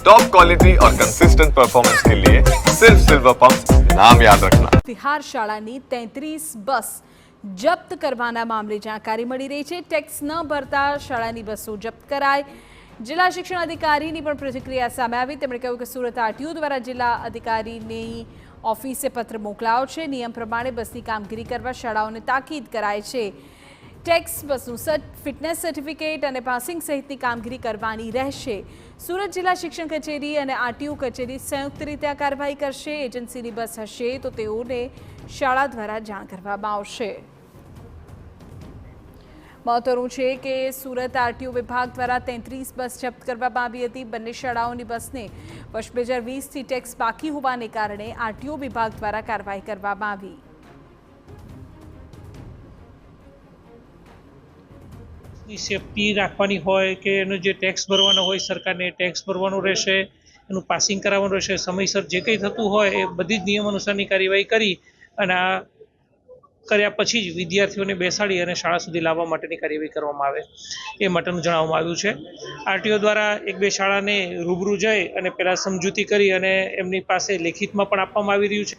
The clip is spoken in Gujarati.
टॉप क्वालिटी और कंसिस्टेंट परफॉर्मेंस के लिए सिर्फ सिल्वर पंप नाम याद रखना। વિહાર શાળાની 33 બસ જપ્ત કરવાના મામલે જાણકારી મળી રહી છે। ટેક્સ ન ભરતા શાળાની બસો જપ્ત કરાઈ। જિલ્લા શિક્ષણ અધિકારીની પણ પ્રતિક્રિયા સામે આવી। તેમણે કહ્યું કે સુરત આરટીઓ દ્વારા જિલ્લા અધિકારીની ઓફિસે પત્ર મોકલાયો છે। નિયમ પ્રમાણે બસની કામગીરી કરવા શાળાઓને તાકીદ કરાય છે। ટેક્સ બસનું ફિટનેસ સર્ટિફિકેટ અને પાસિંગ સહિતની કામગીરી કરવાની રહેશે। સુરત જિલ્લા શિક્ષણ કચેરી અને આરટીઓ કચેરી સંયુક્ત રીતે આ કાર્યવાહી કરશે। એજન્સીની બસ હશે તો તેઓને શાળા દ્વારા જાણ કરવામાં આવશે। મહત્વનું છે કે સુરત આરટીઓ વિભાગ દ્વારા 33 બસ જપ્ત કરવામાં આવી હતી। બંને શાળાઓની બસને વર્ષ 2020થી ટેક્સ બાકી હોવાને કારણે આરટીઓ વિભાગ દ્વારા કાર્યવાહી કરવામાં આવી। સેફટી રાખવાની હોય કે એનો જે ટેક્સ ભરવાનો હોય સરકારને ટેક્સ ભરવાનું રહેશે, એનું પાસિંગ કરાવવાનું રહેશે। સમયસર જે કંઈ થતું હોય એ બધી જ નિયમ અનુસારની કાર્યવાહી કરી અને આ કર્યા પછી જ વિદ્યાર્થીઓને બેસાડી અને શાળા સુધી લાવવા માટેની કાર્યવાહી કરવામાં આવે એ માટેનું જણાવવામાં આવ્યું છે। આરટીઓ દ્વારા 1-2 શાળાને રૂબરૂ જઈ અને પહેલાં સમજૂતી કરી અને એમની પાસે લેખિતમાં પણ આપવામાં આવી રહ્યું છે।